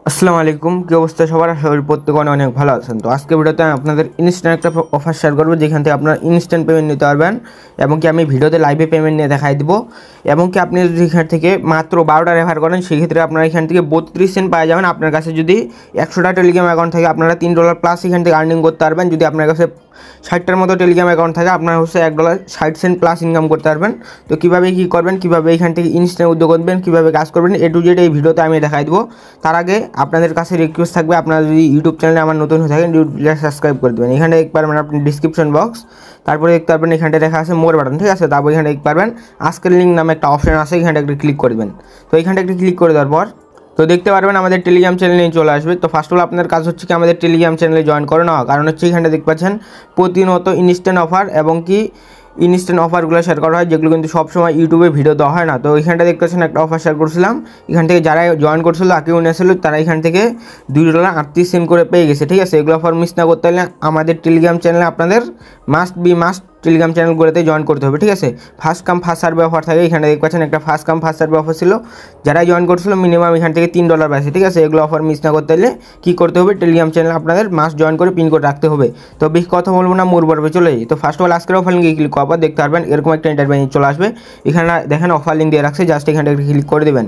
আসসালামু আলাইকুম, কি অবস্থা সবার? আশা করি প্রত্যেকে অনেক ভালো আছেন। তো আজকে ভিডিওতে আমি আপনাদের ইনস্ট্যান্ট একটা অফার শেয়ার করবো, যেখান থেকে আপনারা ইনস্ট্যান্ট পেমেন্ট নিতে পারবেন এবং কি আমি ভিডিওতে লাইভে পেমেন্ট নিয়ে দেখাই দিব। এবং কি আপনি যদি এখান থেকে মাত্র 12টা রেফার করেন, সেক্ষেত্রে আপনারা এখান থেকে 32 সেন্ট পাওয়া যাবেন। আপনার কাছে যদি 100টা টেলিগ্রাম অ্যাকাউন্ট থাকে, আপনারা $3 প্লাস এখান থেকে আর্নিং করতে পারবেন। যদি আপনার কাছে 60টার মতো টেলিগ্রাম অ্যাকাউন্ট থাকে, আপনার হচ্ছে $1.60 প্লাস ইনকাম করতে পারবেন। তো কীভাবে কী করবেন, কীভাবে এখান থেকে ইনস্ট্যান্ট উদ্যোগ করবেন, কীভাবে কাজ করবেন, এ টু জেড এই ভিডিওতে আমি দেখাই দেবো। তার আগে আপনাদের কাছে রিকোয়েস্ট থাকবে, আপনারা যদি ইউটিউব চ্যানেলে আমার নতুন হয়ে থাকেন, ইউটিউবটা সাবস্ক্রাইব করে দেবেন। এখানে দেখতে পারবেন আপনি ডিসক্রিপশন বক্স, তারপরে দেখতে পারবেন এখানটা দেখা আছে মোর বাটন, ঠিক আছে। তারপর এখানে দেখতে পারবেন আজকের লিঙ্ক নামে একটা অপশন আছে, এখানটা একটু ক্লিক করবেন। তো এখানটা একটু ক্লিক করে দেওয়ার পর তো দেখতে পারবেন আমাদের টেলিগ্রাম চ্যানেলে চলে আসবে। তো ফার্স্ট অফ অল আপনার কাজ হচ্ছে কি আমাদের টেলিগ্রাম চ্যানেলে জয়েন করে নেওয়া, কারণ হচ্ছে এখানটা দেখতে পাচ্ছেন প্রতিনিয়ত ইনস্ট্যান্ট অফার এবং কি ইনস্ট্যান্ট অফারগুলো শেয়ার করা হয়, যেগুলো কিন্তু সবসময় ইউটিউবে ভিডিও দেওয়া হয় না। তো এখানটা দেখতে পাচ্ছেন একটা অফার শেয়ার করছিলাম, এখান থেকে যারা জয়েন করছিল কেউ নিয়েছিল, তারা এখান থেকে $2.38 করে পেয়ে গেছে, ঠিক আছে। এগুলো অফার মিস না করতে হলে আমাদের টেলিগ্রাম চ্যানেলে আপনাদের মাস্ট টেলিগ্রাম চ্যানেলগুলোতে জয়েন করতে হবে, ঠিক আছে। First come first serve offer থাকে, এখানে দেখতে পাচ্ছেন একটা first come first serve offer ছিল। যারা জয়েন করছিল মিনিমাম এখান থেকে $3 পাইছে, ঠিক আছে। এগুলো অফার মিস না করতে হলে কী করতে হবে, টেলিগ্রাম চ্যানেল আপনাদের মাস্ট জয়েন করে পিন করে রাখতে হবে। তো বেশি কথা বলবো না, মোর পর্বে চলে যাই। তো ফার্স্ট অফ অল আজকের অফার লিঙ্কে ক্লিক করার পর দেখতে পারবেন এরকম একটা ইন্টারভিউ চলে আসবে। এখানে দেখেন অফার লিঙ্ক দিয়ে রাখছে, জাস্ট এখানটা ক্লিক করে দেবেন।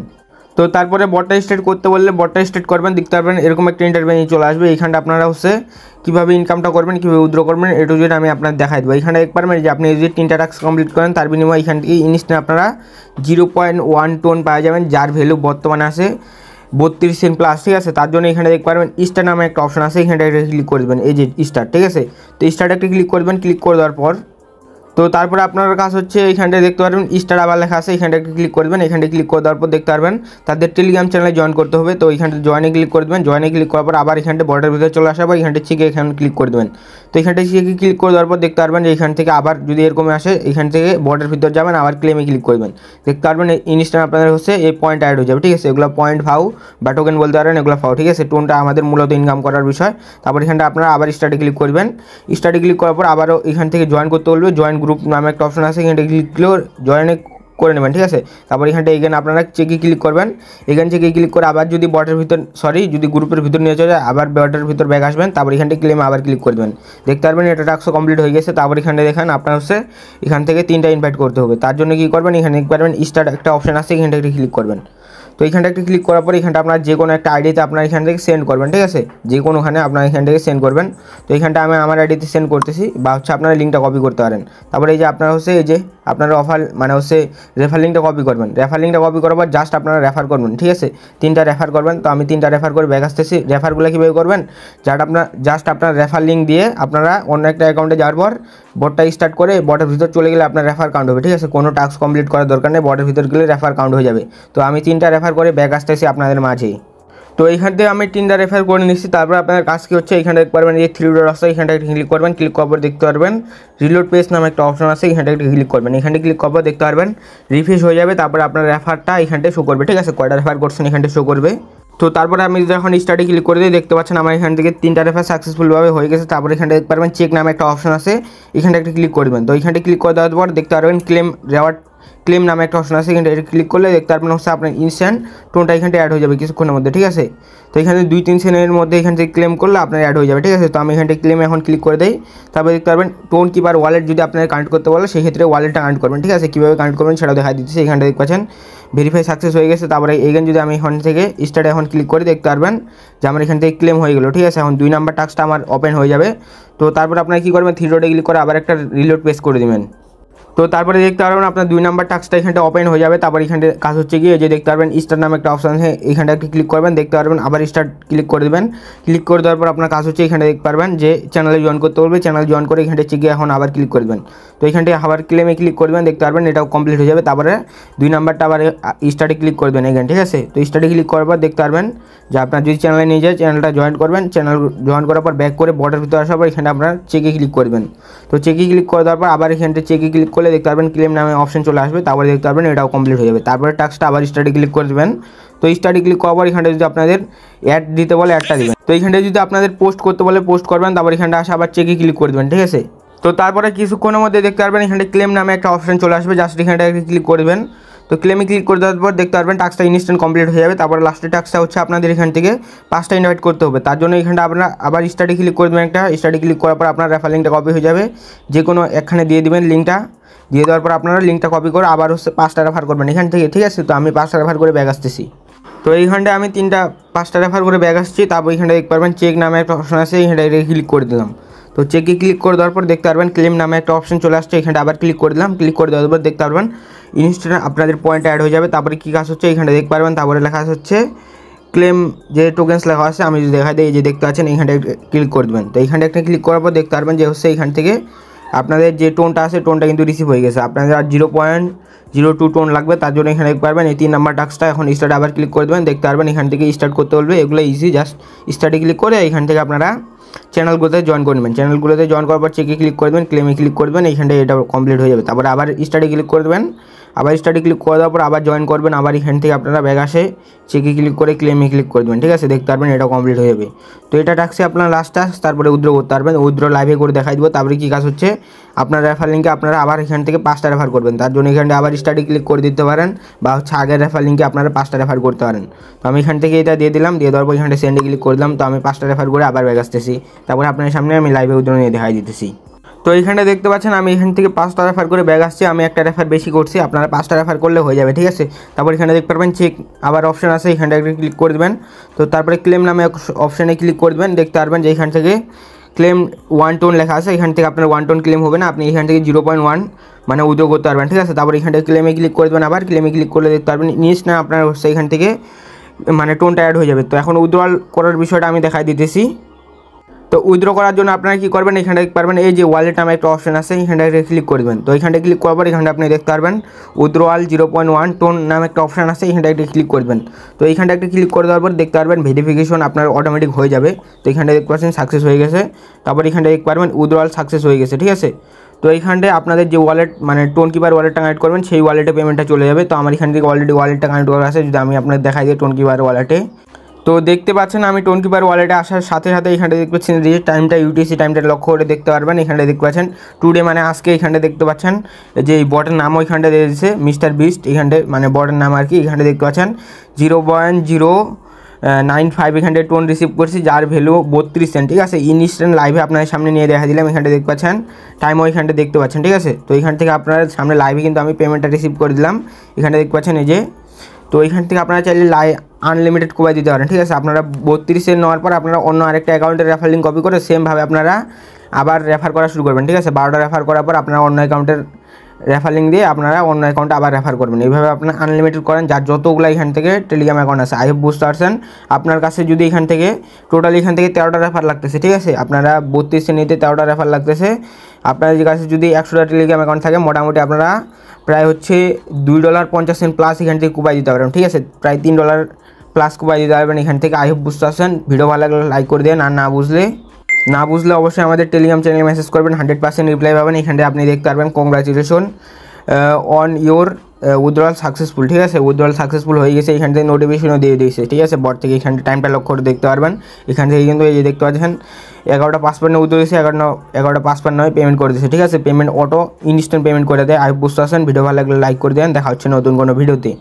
তো তারপরে বটটা স্টার্ট করতে বললে বটটা স্টার্ট করবেন, দেখতে পারবেন এরকম একটা ইন্টারভিউ চলে আসবে। এইখানটা আপনারা হচ্ছে কীভাবে ইনকামটা করবেন, কীভাবে উইথড্র করবেন, এ টু জেড আমি আপনাদের দেখাই দেবো। এখানে দেখতে পারবেন যে আপনি যদি 3টা টাস্ক কমপ্লিট করেন, তার বিনিময়ে এখান থেকে ইনস্ট্যান্ট আপনারা 0.1 টোন পাওয়া যাবেন, যার ভ্যালু বর্তমানে আছে 32 সেন্ট প্লাস, ঠিক আছে। তার জন্য এখানে দেখতে পারবেন স্টার নামে একটা অপশন আছে, এখানটা ক্লিক করে দেবেন, এই যে স্টার, ঠিক আছে। তো স্টারটা একটা ক্লিক করবেন, ক্লিক করে দেওয়ার পর তো তারপরে আপনার কাজ হচ্ছে এইখানটায় দেখতে পারবেন স্টার আবার লেখা আছে, এখানটা ক্লিক করবেন। এখানটা ক্লিক করে দেওয়ার পর দেখতে পারবেন তাদের টেলিগ্রাম চ্যানেলে জয়েন করতে হবে। তো এইখানটা জয়েনে ক্লিক করে দেবেন, জয়েনে ক্লিক করার পর আবার এখানটা বর্ডার ভিতরে চলে আসা, বা এখানটা চেকে এখানে ক্লিক করে দেবেন। তো এখানটা চেকে ক্লিক করে দেওয়ার পর দেখতে পারবেন যে এখান থেকে আবার যদি এরকম আসে, এখান থেকে বর্ডার ভিতরে যাবেন, আবার ক্লেমে ক্লিক করবেন। দেখতে পারবেন ইনস্ট্যান্ট আপনাদের হচ্ছে এই পয়েন্ট অ্যাড হয়ে যাবে, ঠিক আছে। এগুলো পয়েন্ট ফাও বা টোকেন বলতে পারেন, এগুলো ফাও, ঠিক আছে। টোনটা আমাদের মূলত ইনকাম করার বিষয়। তারপর এখানটা আপনারা আবার স্টার্টে ক্লিক করবেন, স্টার্টে ক্লিক করার পর আবারও এখান থেকে জয়েন করতে বলবে, জয়েন গ্রুপ নামে একটা অপশন আছে, এখানটা ক্লিক করে জয়েনে করে নেবেন, ঠিক আছে। তারপর এখানটা এখানে আপনারা চেকে ক্লিক করবেন, এখানে চেকে ক্লিক করে আবার যদি বটের ভিতর যদি গ্রুপের ভিতর নিয়ে চলে যায়, আবার বটের ভিতর ব্যাক আসবেন, তারপর এখানটা ক্লেমে আবার ক্লিক করে দেবেন। দেখতে পারবেন এটা টাস্ক কমপ্লিট হয়ে গেছে। তারপর এখানে দেখেন আপনার হচ্ছে এখান থেকে 3টা ইনভাইট করতে হবে। তার জন্য কী করবেন, এখানে দেখতে পারবেন স্টার্ট একটা অপশন আছে, এখানটা একটা ক্লিক করবেন। তো এখানটা একটা ক্লিক করার পর এখানটা আপনার যে কোনো একটা আইডিতে আপনার এখান থেকে সেন্ড করবেন, ঠিক আছে। যে কোনোখানে আপনার এখান থেকে সেন্ড করবেন। তো এখানটা আমি আমার আইডিতে সেন্ড করতেছি, বা হচ্ছে আপনারা লিঙ্কটা কপি করতে পারেন। তারপরে এই যে আপনারা হচ্ছে এই যে আপনার অফার মানে হচ্ছে রেফার লিঙ্কটা কপি করবেন। রেফার লিঙ্কটা কপি করার পর জাস্ট আপনারা রেফার করবেন, ঠিক আছে। 3টা রেফার করবেন। তো আমি 3টা রেফার করে ব্যাক আসতেছি। রেফারগুলো কীভাবে করবেন, জাস্ট আপনার রেফার লিঙ্ক দিয়ে আপনারা অন্য একটা অ্যাকাউন্টে যাওয়ার পর বটটা স্টার্ট করে বটের ভিতর চলে গেলে আপনার রেফার কাউন্ট হবে, ঠিক আছে। কোনো টাস্ক কমপ্লিট করার দরকার নেই, বটের ভিতর গেলে রেফার কাউন্ট হয়ে যাবে। তো আমি 3টা রেফার করে ব্যাক আসতেছি আপনাদের মাঝেই। তো এইখান থেকে আমি 3টা রেফার করে নিচ্ছি। তারপর আপনার কাজ কী হচ্ছে, এখানে দেখতে পারবেন এই 3 ডট আছে, এখানটা ক্লিক করবেন। ক্লিক করার পর দেখতে পারবেন রিলোড পেজ নামে একটা অপশন আছে, এখানটা ক্লিক করবেন। এখানটা ক্লিক করার পর দেখতে পারবেন রিফ্রেশ হয়ে যাবে। তারপর আপনার রেফারটা এখানটায় শো করবে, ঠিক আছে। কয়টা রেফার করছেন এখানটা শো করবে। তো তারপরে আমি যখন স্টার্টে ক্লিক করে দিই, দেখতে পাচ্ছেন আমার এখান থেকে 3টা রেফার সাকসেসফুলভাবে হয়ে গেছে। তারপর এখানটা দেখতে পারবেন চেক নামে একটা অপশন আছে, এখানটা একটা ক্লিক করবেন। তো এখানটা ক্লিক করে দেওয়ার পর দেখতে পারবেন ক্লেম নামে একটা অপশন আছে, এখানটা ক্লিক করলে দেখতে পারবেন হচ্ছে আপনার ইনস্ট্যান্ট টোনটা এখানটা অ্যাড হয়ে যাবে কিছুক্ষণের মধ্যে, ঠিক আছে। তো এখানে 2-3 সেকেন্ডের মধ্যে এখান থেকে ক্লেম করলে আপনার অ্যাড হয়ে যাবে, ঠিক আছে। তো আমি এখানটা ক্লেম এখন ক্লিক করে দিই। তারপরে দেখতে পারবেন টোন কিপার ওয়ালেট যদি আপনার কানেক্ট করতে বলে, সেক্ষেত্রে ওয়ালেটটা কানেক্ট করবেন, ঠিক আছে। কীভাবে কানেক্ট করবেন সেটাও দেখা দিচ্ছি। এখানটা দেখতে পাচ্ছেন ভেরিফাই সাকসেস হয়ে গেছে। তারপরে এখানে যদি আমি এখান থেকে স্টার্টে এখন ক্লিক করে দেখতে পারবেন যে আমার এখান থেকে ক্লেম হয়ে গেলো, ঠিক আছে। এখন 2 নাম্বার টাস্কটা আমার ওপেন হয়ে যাবে। তো তারপরে আপনারা কী করবেন, 3 ডটে ক্লিক করে আবার একটা রিলোড পেজ করে দেবেন। তো তারপরে দেখতে পারবেন আপনার 2 নাম্বার টাস্কটা এখানটা ওপেন হয়ে যাবে। তারপর এখানটা কাজ হচ্ছে গিয়ে যে দেখতে পারবেন স্টার নামে একটা অপশন আছে, এখানটা একটু ক্লিক করবেন। দেখতে পারবেন আবার স্টার্ট ক্লিক করে দেবেন। ক্লিক করে দেওয়ার পর আপনার কাজ হচ্ছে এখানে দেখতে পারবেন যে চ্যানেলে জয়েন করতে বলবে, চ্যানেল জয়েন করে এখানটা চেকে এখন আবার ক্লিক করবেন। তো এখানটা আবার ক্লেমে ক্লিক করবেন, দেখতে পারবেন এটাও কমপ্লিট হয়ে যাবে। তারপরে 2 নাম্বারটা আবার স্টার্টে ক্লিক করবেন এখানে, ঠিক আছে। তো স্টার্টে ক্লিক করার পর দেখতে পারবেন যে আপনার যদি চ্যানেলে নিয়ে যায়, চ্যানেলটা জয়েন করবেন। চ্যানেল জয়েন করার পর ব্যাক করে বটের ভিতরে আসার পর এখানে আপনার চেকে ক্লিক করবেন। তো চেকে ক্লিক করে দেওয়ার পর আবার এখানটা চেকে ক্লিক করলে দেখতে পারবেন ক্লেম নামে অপশন চলে আসবে। তারপরে দেখতে পারবেন এটাও কমপ্লিট হয়ে যাবে। তারপরে টাস্কটা আবার স্টার্টে ক্লিক করে দেবেন। তো স্টার্টে ক্লিক করার পর এখানটা যদি আপনাদের অ্যাড দিতে বলে অ্যাডটা দেবেন। তো এখানটা যদি আপনাদের পোস্ট করতে বলে পোস্ট করবেন। তারপর এখানটা আসে আবার চেকে ক্লিক করে দেবেন, ঠিক আছে। তো তারপরে কিছুক্ষণের মধ্যে দেখতে পারবেন এখানটা ক্লেম নামে একটা অপশন চলে আসবে, জাস্ট এখানটা ক্লিক করবেন। তো ক্লেমে ক্লিক করে দেওয়ার পর দেখতে পারবেন টাস্কটা ইনস্ট্যান্ট কমপ্লিট হয়ে যাবে। তারপর লাস্টের টাস্কটা হচ্ছে আপনাদের এখান থেকে 5টা ইনভাইট করতে হবে। তার জন্য এখানটা আপনারা আবার স্টার্টে ক্লিক করে দেবেন, একটা স্টার্টে ক্লিক করার পর আপনার রেফার লিঙ্কটা কপি হয়ে যাবে, যে কোনো একখানে দিয়ে দেবেন লিঙ্কটা। দিয়ে দেওয়ার পর আপনারা লিঙ্কটা কপি করে আবার হচ্ছে 5টা রেফার করবেন এখান থেকে, ঠিক আছে। তো আমি 5টা রেফার করে ব্যাগ আসতেছি। তো এইখানটায় আমি 5টা রেফার করে ব্যাগ আসছি। তারপর এখানটা দেখতে পারবেন চেক নামে একটা অপশন আছে, এখানটা ক্লিক করে দিলাম। তো চেকে ক্লিক করে দেওয়ার পর দেখতে পারবেন ক্লেম নামে একটা অপশন চলে আসছে, এখানটা আবার ক্লিক করে দিলাম। ক্লিক করে দেওয়ার পর দেখতে পারবেন ইনস্ট্যান্ট আপনাদের পয়েন্ট অ্যাড হয়ে যাবে। তারপরে কী কাজ হচ্ছে এখানটা দেখতে পারবেন। তারপরে লেখা হচ্ছে ক্লেম, যে টোকেন্স লেখা আছে আমি যদি দেখা দিই, এই যে দেখতে পাচ্ছেন এইখানটা ক্লিক করে দেবেন। তো এইখানটা একটা ক্লিক করার পর দেখতে পারবেন যে হচ্ছে এইখান থেকে আপনাদের যে টোনটা আছে টোনটা কিন্তু রিসিভ হয়ে গেছে। আপনাদের আর 0.02 টোন লাগবে, তার জন্য এখানে দেখতে পারবেন এই 3 নাম্বার টাস্কটা এখন স্টার্ট আবার ক্লিক করে দেবেন। দেখতে পারবেন এখান থেকে স্টার্ট করতে বলবে, এগুলো ইজি, জাস্ট স্টার্টে ক্লিক করে এখান থেকে আপনারা চ্যানেলগুলোতে জয়েন করে নেবেন। চ্যানেলগুলোতে জয়েন করার পর চেকে ক্লিক করে দেবেন, ক্লেমে ক্লিক করে দেবেন, এইখানটায় এটা কমপ্লিট হয়ে যাবে। তারপরে আবার স্টার্টে ক্লিক করে দেবেন, আবার স্টার্টে ক্লিক করে দেওয়ার পর আবার জয়েন করবেন, আবার এখান থেকে আপনারা ব্যাগ আসে চেকে ক্লিক করে ক্লেমে ক্লিক করে দেবেন, ঠিক আছে। দেখতে পারবেন এটা কমপ্লিট হয়ে যাবে। তো এটা টাস্কে আপনার লাস্ট টাস্ক, তারপরে উইথড্র করতে পারবেন। উইথড্র লাইভে করে দেখাই দেবো। তারপরে কী কাজ হচ্ছে আপনার রেফার লিঙ্কে আপনারা আবার এখান থেকে 5টা রেফার করবেন, তার জন্য এখানটা আবার স্টার্টে ক্লিক করে দিতে পারেন, বা হচ্ছে আগের রেফার লিঙ্কে আপনারা 5টা রেফার করতে পারেন। তো আমি এখান থেকে এটা দিয়ে দিলাম, দিয়ে দেওয়ার পর এখানটা সেন্ডে ক্লিক করে দিলাম। তো আমি 5টা রেফার করে আবার ব্যাগ আসতেছি, তারপরে আপনার সামনে আমি লাইভে উইথড্র নিয়ে দেখাই দিতেছি। তো এইখানটা দেখতে পাচ্ছেন আমি এখান থেকে 5টা রেফার করে ব্যাগ আসছে, আমি একটা রেফার বেশি করছি, আপনারা 5টা রেফার করলে হয়ে যাবে, ঠিক আছে। তারপর এখানে দেখতে পারবেন চেক আবার অপশন আছে, এখানটা একটা ক্লিক করে দেবেন। তো তারপরে ক্লেম নামে অপশানে ক্লিক করে দেবেন। দেখতে পারবেন যে এখান থেকে ক্লেম 1 টোন লেখা আছে, এখান থেকে আপনার 1 টোন ক্লেম হবে না, আপনি এখান থেকে 0.1 মানে উইথড্র করতে পারবেন, ঠিক আছে। তারপর এখানটা ক্লেমে ক্লিক করে দেবেন, আবার ক্লেমে ক্লিক করলে দেখতে পারবেন না আপনার হচ্ছে এখান থেকে মানে টোনটা অ্যাড হয়ে যাবে। তো এখন উইথড্রল করার বিষয়টা আমি দেখাই দিতেছি। তো উইথড্র করার জন্য আপনারা কী করবেন, এখানটা দেখতে পারবেন এই যে ওয়ালেট নামে একটা অপশন আছে, এখানটা ক্লিক করবেন। তো এখানটা ক্লিক করার পর এখানটা আপনি দেখতে পারবেন উইথড্রয়াল 0.1 টোন নামে একটা অপশন আছে, এখানটা একটা ক্লিক করবেন। তো এইখানটা একটা ক্লিক করে দেওয়ার পর দেখতে পারবেন ভেরিফিকেশন আপনার অটোমেটিক হয়ে যাবে। তো এখানটা দেখতে পাচ্ছেন সাকসেস হয়ে গেছে। তারপর এখানটা দেখতে পারবেন উইথড্রয়াল সাকসেস হয়ে গেছে, ঠিক আছে। তো এইখানটায় আপনাদের যে ওয়ালেট মানে টোন কিপার ওয়ালেটটা কানেক্ট করবেন সেই ওয়ালেটে পেমেন্টটা চলে যাবে। তো আমার এখান থেকে অলরেডি ওয়ালেটটা কানেক্ট করা আছে, যদি আমি আপনাদের দেখাই দিই টোন কিপার ওয়ালেটে। তো দেখতে পাচ্ছেন আমি টোন কিপার ওয়ালেটে আসার সাথে সাথে এখানটা দেখতে পাচ্ছেন যে টাইমটা ইউটিসি টাইমটা লক্ষ্য করে দেখতে পারবেন। এখানটা দেখতে পাচ্ছেন টুডে মানে আজকে, এখানটা দেখতে পাচ্ছেন যে এই বটের নামও এখানটা দিয়ে দিয়েছে মিস্টার বিস্ট, এখানটায় মানে বটের নাম আর কি। এখানটা দেখতে পাচ্ছেন 0.095 এখানটায় টোন রিসিভ করছি, যার ভ্যালু 32 সেন্ট, ঠিক আছে। ইনস্ট্যান্ট লাইভে আপনার সামনে নিয়ে দেখা দিলাম, এখানটা দেখতে পাচ্ছেন টাইমও এখানটা দেখতে পাচ্ছেন, ঠিক আছে। তো এখান থেকে আপনার সামনে লাইভে কিন্তু আমি পেমেন্টটা রিসিভ করে দিলাম, এখানটা দেখতে পাচ্ছেন এই যে। তো এখান থেকে আপনারা চাইলে আনলিমিটেড কোবাই দিতে পারেন, ঠিক আছে। আপনারা 32 সেন্ট নেওয়ার পর আপনারা অন্য আরেকটা অ্যাকাউন্টের রেফার লিঙ্ক কপি করে সেমভাবে আপনারা আবার রেফার করা শুরু করবেন, ঠিক আছে। 12টা রেফার করার পর আপনারা অন্য অ্যাকাউন্টের রেফার লিঙ্ক দিয়ে আপনারা অন্য অ্যাকাউন্টে আবার রেফার করবেন। এইভাবে আপনারা আনলিমিটেড করেন, যার যতগুলো এখান থেকে টেলিগ্রাম অ্যাকাউন্ট আছে। আই হোপ বুঝতে পারছেন। আপনার কাছে যদি এখান থেকে টোটাল এখান থেকে 13টা রেফার লাগতেছে, ঠিক আছে। আপনারা 32 সেন্ট নিতে 13টা রেফার লাগতেছে। আপনাদের কাছে যদি 100টা টেলিগ্রাম অ্যাকাউন্ট থাকে মোটামুটি আপনারা প্রায় হচ্ছে $2.50 প্লাস এখান থেকে কুপাই দিতে পারবেন, ঠিক আছে। প্রায় $3 প্লাস কুপাই দিতে পারবেন এখান থেকে। আই হোপ বুঝতে পারছেন। ভিডিও ভালো লাগলে লাইক করে দেন, আর না বুঝলে অবশ্যই আমাদের টেলিগ্রাম চ্যানেলে মেসেজ করবেন, 100% রিপ্লাই পাবেন। এখানে আপনি দেখতে পারবেন congratulation on your withdrawal successful, ঠিক আছে। উইথড্রয়াল সাকসেসফুল হয়ে গেছে, এখান থেকে নোটিফিকেশনও দিয়ে দিয়েছে, ঠিক আছে। বট থেকে এখানে টাইমটা লক্ষ্য করে দেখতে পারবেন। এখান থেকে কিন্তু এই যে দেখতে পাচ্ছেন 11টা 55 উইথড্র দিয়েছে, 11টা 55 পেমেন্ট করে দিয়েছে, ঠিক আছে। পেমেন্ট অটো ইনস্ট্যান্ট পেমেন্ট করে দেয়। আই বুঝতে পারছেন। ভিডিও ভালো লাগলে লাইক করে দেন। দেখা হচ্ছে নতুন কোনো ভিডিওতে।